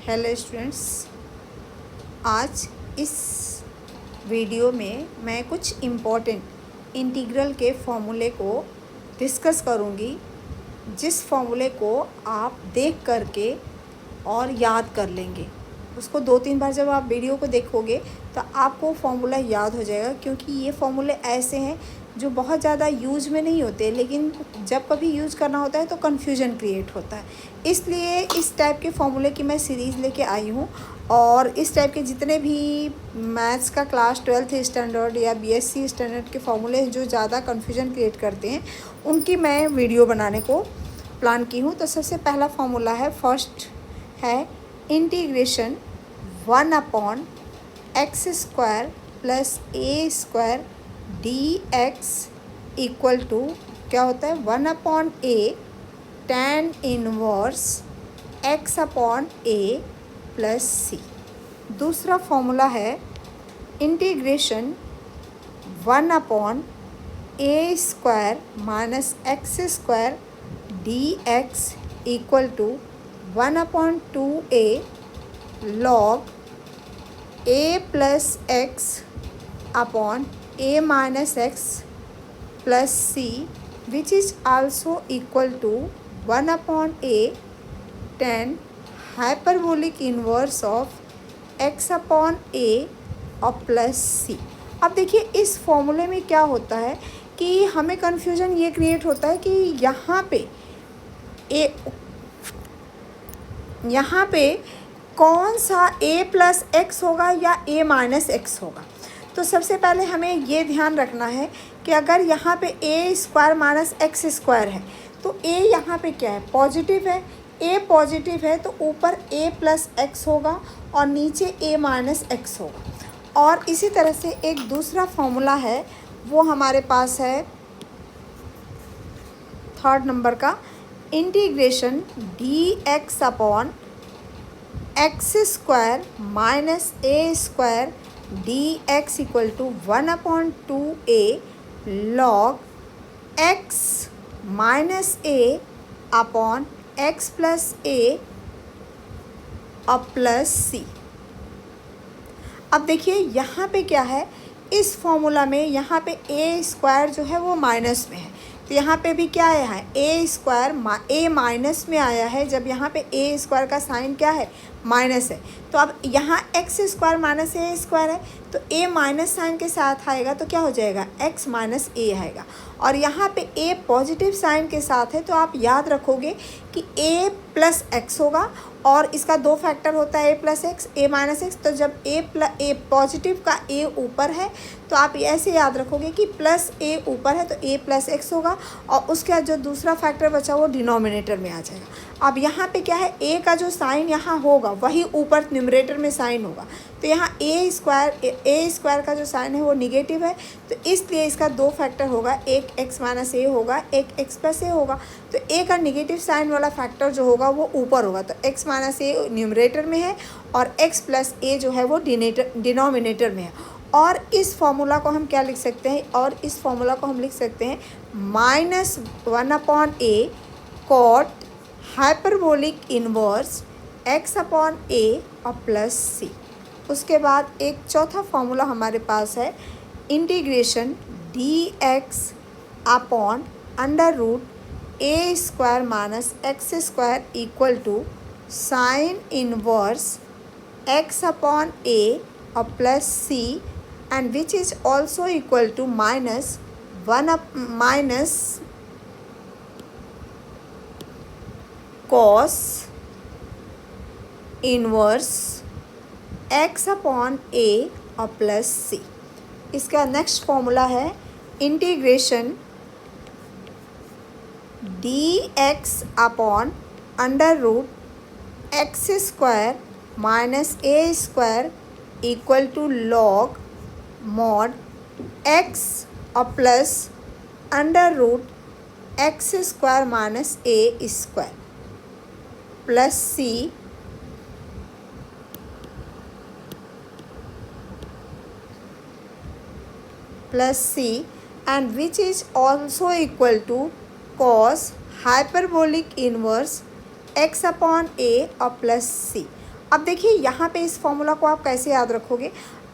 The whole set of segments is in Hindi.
हेलो स्टूडेंट्स, आज इस वीडियो में मैं कुछ इम्पोर्टेंट इंटीग्रल के फॉर्मूले को डिस्कस करूंगी, जिस फॉर्मूले को आप देख करके और याद कर लेंगे। उसको 2-3 बार जब आप वीडियो को देखोगे तो आपको फॉर्मूला याद हो जाएगा, क्योंकि ये फॉर्मूले ऐसे हैं जो बहुत ज़्यादा यूज में नहीं होते, लेकिन जब कभी यूज़ करना होता है तो कन्फ्यूजन क्रिएट होता है। इसलिए इस टाइप के फॉर्मूले की मैं सीरीज़ लेके आई हूँ, और इस टाइप के जितने भी मैथ्स का क्लास 12th स्टैंडर्ड या बीएससी स्टैंडर्ड के फॉर्मूले जो ज़्यादा कन्फ्यूजन क्रिएट करते हैं, उनकी मैं वीडियो बनाने को प्लान की हूँ। तो सबसे पहला फॉर्मूला है, फर्स्ट है integration 1/x² plus a² dx equal to क्या होता है 1/a tan inverse x/a plus c। दूसरा फॉर्मूला है integration 1/a² minus x² dx equal to 1/2a log a plus x upon a minus x plus c, which is also equal to 1/a tan hyperbolic inverse of x/a और प्लस c। अब देखिए इस फॉर्मूले में क्या होता है कि हमें कन्फ्यूजन ये क्रिएट होता है कि यहाँ पे कौन सा a प्लस एक्स होगा या a माइनस एक्स होगा। तो सबसे पहले हमें ये ध्यान रखना है कि अगर यहाँ पे a² माइनस x² है तो a यहाँ पे क्या है, पॉजिटिव है। a पॉजिटिव है तो ऊपर a प्लस एक्स होगा और नीचे a माइनस एक्स होगा। और इसी तरह से एक दूसरा फॉर्मूला है, वो हमारे पास है 3rd नंबर का, integration dx upon x² minus a² dx equal to 1/2a log x minus a upon x plus a और प्लस c। अब देखिए यहाँ पे क्या है, इस फॉर्मूला में यहाँ पे a² जो है वो माइनस में है, तो यहाँ पे भी क्या आया है a माइनस में आया है। जब यहाँ पे a² का साइन क्या है, माइनस है, तो अब यहाँ x² माइनस a² है तो a माइनस साइन के साथ आएगा तो क्या हो जाएगा, x माइनस a आएगा। और यहाँ पे a पॉजिटिव साइन के साथ है तो आप याद रखोगे कि a प्लस एक्स होगा, और इसका 2 फैक्टर होता है a plus x, a minus x. तो जब a पॉजिटिव का a ऊपर है तो आप ऐसे याद रखोगे कि प्लस a ऊपर है तो a प्लस एक्स होगा, और उसके बाद जो दूसरा फैक्टर बचा वो डिनोमिनेटर में आ जाएगा। अब यहाँ पे क्या है, a का जो साइन यहाँ होगा वही ऊपर न्यूमरेटर में साइन होगा, तो यहाँ a² का जो साइन है वो निगेटिव है, तो इसलिए इसका 2 फैक्टर होगा, एक x माइनस a होगा, एक x प्लस a होगा। तो a का निगेटिव साइन वाला फैक्टर जो होगा वो ऊपर होगा, तो x माइनस a न्यूमरेटर में है और x प्लस a जो है वो डिनोमिनेटर में है। और इस फॉर्मूला को हम क्या लिख सकते हैं, और इस फॉर्मूला को हम लिख सकते हैं -1/a cot hyperbolic inverse x/a और प्लस c। उसके बाद एक चौथा फॉर्मूला हमारे पास है, integration dx upon √a² minus x² equal to sine inverse x/a और plus c, and which is also equal to minus cos inverse x/a और प्लस c। इसका नेक्स्ट फॉर्मूला है integration dx upon √x² minus a² equal to log mod x और plus √x² minus a² plus c plus c, and which is also equal to cos hyperbolic inverse x/a और प्लस c। अब देखिए यहाँ पे इस फॉर्मूला को आप कैसे याद रखोगे,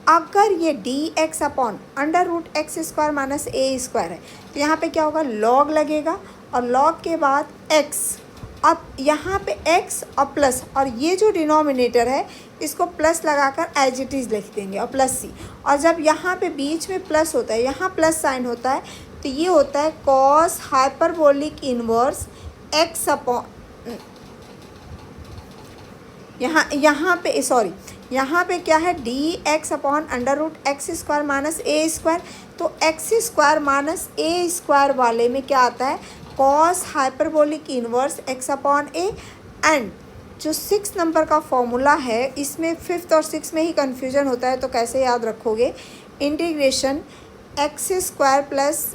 अगर ये d x upon under root x square minus a square है तो यहाँ पे क्या होगा, लॉग लगेगा और लॉग के बाद एक्स, अब यहाँ पे एक्स और प्लस, और ये जो डिनोमिनेटर है इसको प्लस लगाकर एज इट इज़ लिख देंगे और प्लस सी, और जब यहाँ पे बीच में प्लस होता है, यहाँ प्लस साइन होता है, तो ये होता है cos hyperbolic inverse x upon, यहाँ पे क्या है, d x upon under root x square minus a square, तो x square minus a square वाले में क्या आता है, cos hyperbolic inverse x upon a. And जो 6 नंबर का फॉर्मूला है इसमें 5th और 6 में ही कन्फ्यूजन होता है, तो कैसे याद रखोगे, integration x square plus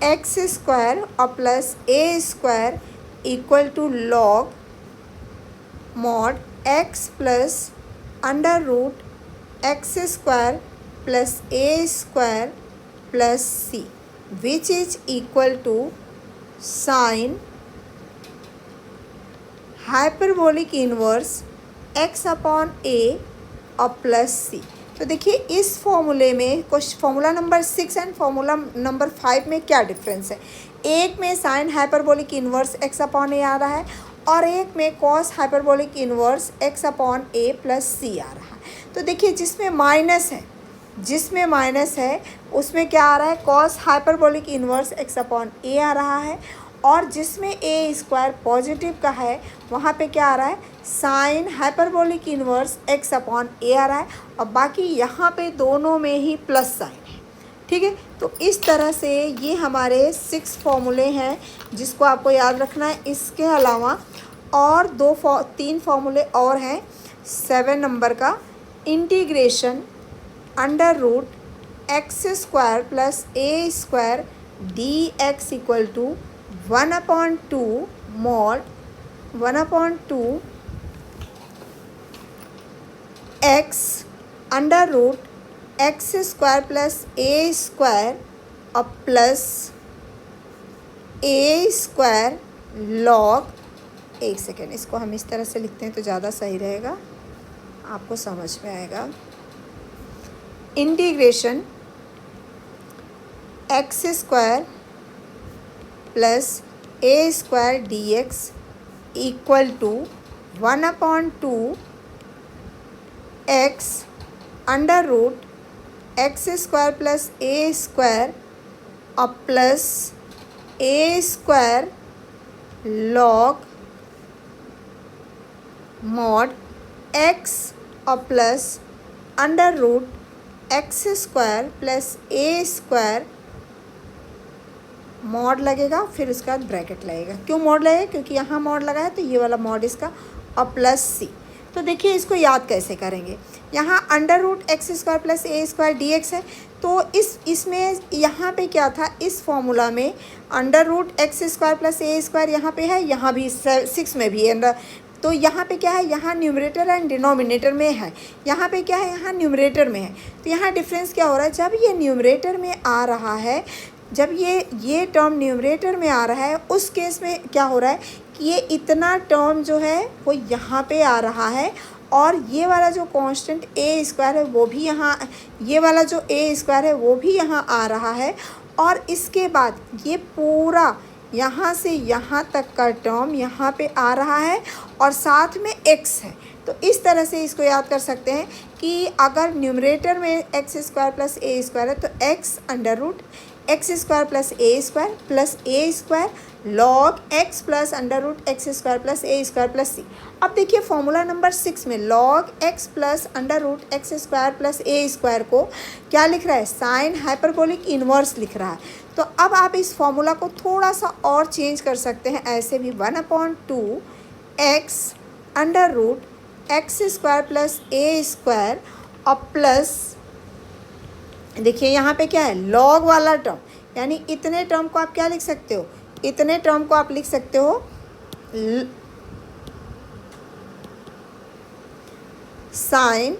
x square और plus a square equal to log mod x plus under root x square plus a square plus c, which is equal to sine hyperbolic inverse x upon a और प्लस सी। तो देखिए इस फॉर्मूले में कुछ formula number 6 and formula number 5 में क्या डिफरेंस है, एक में sine hyperbolic inverse x upon a आ रहा है और एक में cos hyperbolic inverse x upon a plus c आ रहा है। तो देखिए जिसमें माइनस है उसमें क्या आ रहा है, cos hyperbolic inverse x upon a आ रहा है, और जिसमें ए स्क्वायर पॉजिटिव का है वहाँ पे क्या आ रहा है, sine hyperbolic inverse x upon a आ रहा है, और बाकी यहाँ पे दोनों में ही प्लस साइन है। ठीक है, तो इस तरह से ये हमारे 6 फॉर्मूले हैं जिसको आपको याद रखना है। इसके अलावा और 3 फॉर्मूले और हैं 7 नंबर का, integration under root x square plus a square d x equal to 1/2 mod 1/2 x under root x square plus a square और प्लस ए स्क्वायर लॉग, एक सेकेंड, इसको हम इस तरह से लिखते हैं तो ज़्यादा सही रहेगा, आपको समझ में आएगा। Integration x square plus a square d x equal to 1/2 x under root x square plus a square और plus a square log mod x और plus under root x square plus a square, mod लगेगा फिर उसका ब्रैकेट लगेगा। क्यों मॉड लगेगा, क्योंकि यहाँ मॉड लगा है तो ये वाला मॉड इसका, और प्लस सी। तो देखिए इसको याद कैसे करेंगे, यहाँ under root x square plus a square d x है, तो इसमें यहाँ पे क्या था, इस फॉर्मूला में under root x square plus a square यहाँ पे है, यहाँ भी 6 में भी है, तो यहाँ पे क्या है, यहाँ न्यूमरेटर एंड डिनोमिनेटर में है, यहाँ पे क्या है, यहाँ न्यूमरेटर में है। तो यहाँ डिफरेंस क्या हो रहा है, जब ये न्यूमरेटर में आ रहा है, जब ये टर्म न्यूमरेटर में आ रहा है, उस केस में क्या हो रहा है कि ये इतना टर्म जो है वो यहाँ पे आ रहा है, और ये वाला जो कांस्टेंट ए स्क्वायर है वो भी यहाँ, ये वाला जो ए स्क्वायर है वो भी यहाँ आ रहा है, और इसके बाद ये पूरा यहाँ से यहाँ तक का टर्म यहाँ पे आ रहा है और साथ में एक्स है। तो इस तरह से इसको याद कर सकते हैं कि अगर न्यूमरेटर में x square plus a square है तो x under root x square plus a square log x plus under root x square plus a square plus c. अब देखिए फॉर्मूला नंबर 6 में log x plus under root x square plus a square को क्या लिख रहा है, साइन हाइपरबोलिक इन्वर्स लिख रहा है। तो अब आप इस फॉर्मूला को थोड़ा सा और चेंज कर सकते हैं, ऐसे भी 1/2 x under root x square plus a square और प्लस, देखिए यहाँ पे क्या है, लॉग वाला टर्म, यानी इतने टर्म को आप क्या लिख सकते हो, इतने टर्म को आप लिख सकते हो sine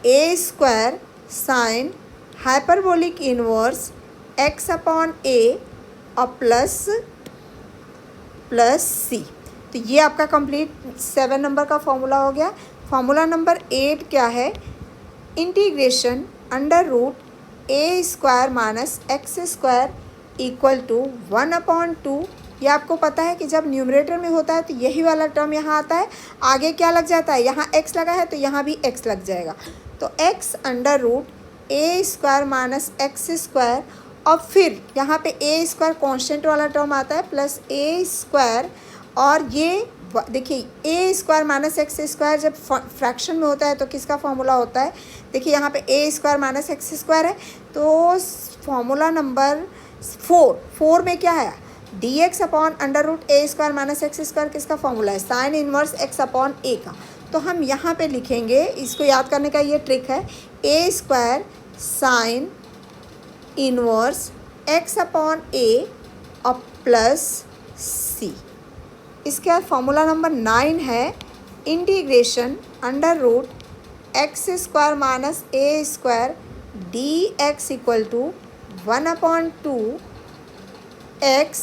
a square sine hyperbolic inverse x upon a और प्लस सी। तो ये आपका कंप्लीट 7 नंबर का फॉर्मूला हो गया। फॉर्मूला नंबर 8 क्या है, integration under root a square minus x square equal to 1/2। ये आपको पता है कि जब न्यूमरेटर में होता है तो यही वाला टर्म यहाँ आता है, आगे क्या लग जाता है, यहाँ x लगा है तो यहाँ भी x लग जाएगा। तो x under root a square minus x square, और फिर यहाँ पे ए स्क्वायर कॉन्स्टेंट वाला टर्म आता है प्लस ए स्क्वायर, और ये देखिए ए स्क्वायर माइनस एक्स स्क्वायर जब फ्रैक्शन में होता है तो किसका फॉर्मूला होता है, देखिए यहाँ पे a square minus x square है, तो फॉर्मूला नंबर 4 में क्या है, d x upon under root a square minus x square किसका फॉर्मूला है, sine inverse x upon a का। तो हम यहाँ पे लिखेंगे, इसको याद करने का ये ट्रिक है, a square sine inverse x upon a और प्लस सी। इसके बाद फॉर्मूला नंबर 9 है integration under root x square minus a square d x equal to 1/2 x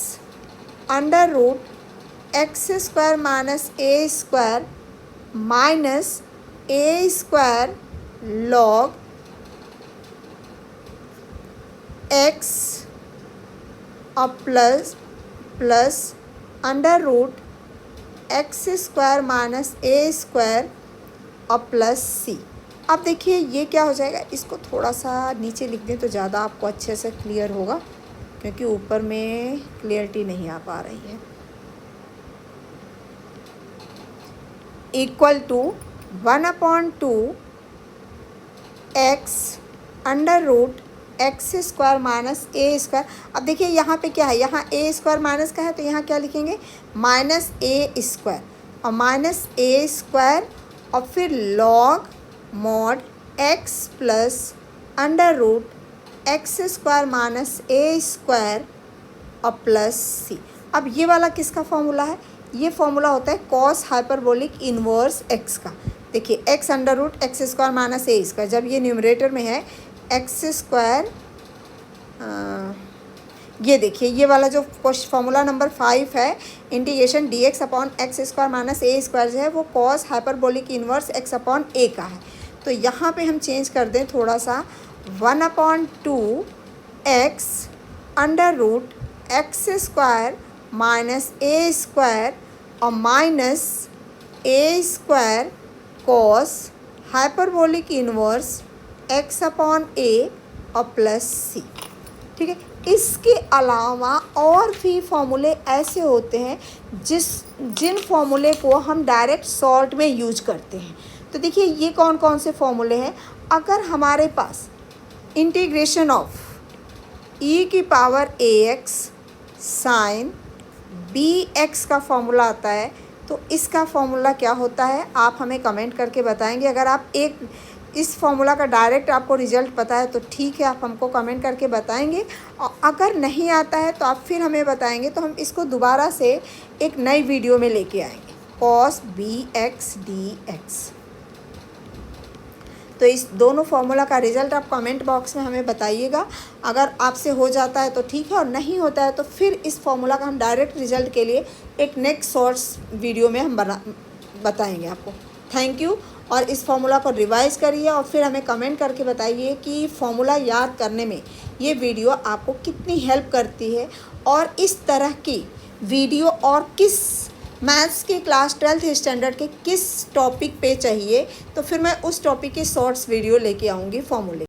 under root x square minus a square minus a square log x और plus under root x square minus a square और प्लस सी। अब देखिए ये क्या हो जाएगा, इसको थोड़ा सा नीचे लिख दें तो ज़्यादा आपको अच्छे से क्लियर होगा, क्योंकि ऊपर में क्लियरिटी नहीं आ पा रही है। Equal to 1/2 x under root x square minus a square. अब देखिए यहाँ पे क्या है, यहाँ ए स्क्वायर माइनस का है तो यहाँ क्या लिखेंगे, माइनस ए स्क्वायर और माइनस ए स्क्वायर और फिर log mod x plus under root x square minus a square और प्लस सी। अब ये वाला किसका फॉर्मूला है, ये फॉर्मूला होता है कॉस हाइपरबोलिक इन्वर्स एक्स का। देखिए x under root x square minus a square, जब ये न्यूमरेटर में है एक्स स्क्वायर, ये देखिए ये वाला जो फॉर्मूला नंबर 5 है integration d x upon x square minus a square जो है वो cos hyperbolic inverse x upon a का है। तो यहाँ पे हम चेंज कर दें थोड़ा सा, 1/2 x under root x square minus a square और minus a square cos hyperbolic inverse x upon a और प्लस सी। ठीक है, इसके अलावा और भी फॉर्मूले ऐसे होते हैं जिन फॉर्मूले को हम डायरेक्ट सॉल्ट में यूज करते हैं। तो देखिए ये कौन कौन से फॉर्मूले हैं, अगर हमारे पास इंटीग्रेशन ऑफ ई की पावर ए एक्स साइन बी एक्स का फॉर्मूला आता है, तो इसका फॉर्मूला क्या होता है आप हमें कमेंट करके बताएंगे। अगर आप इस फॉर्मूला का डायरेक्ट आपको रिजल्ट पता है तो ठीक है, आप हमको कमेंट करके बताएंगे, और अगर नहीं आता है तो आप फिर हमें बताएंगे, तो हम इसको दोबारा से एक नई वीडियो में लेके आएंगे, cos b x d x. तो इस दोनों फार्मूला का रिज़ल्ट आप कमेंट बॉक्स में हमें बताइएगा। अगर आपसे हो जाता है तो ठीक है, और नहीं होता है तो फिर इस फार्मूला का हम डायरेक्ट रिज़ल्ट के लिए एक नेक्स्ट शॉर्ट्स वीडियो में हम बताएंगे आपको। थैंक यू, और इस फार्मूला को रिवाइज़ करिए और फिर हमें कमेंट करके बताइए कि फार्मूला याद करने में ये वीडियो आपको कितनी हेल्प करती है, और इस तरह की वीडियो और किस मैथ्स के क्लास 12th स्टैंडर्ड के किस टॉपिक पे चाहिए, तो फिर मैं उस टॉपिक के शॉर्ट्स वीडियो लेके आऊँगी फार्मूले।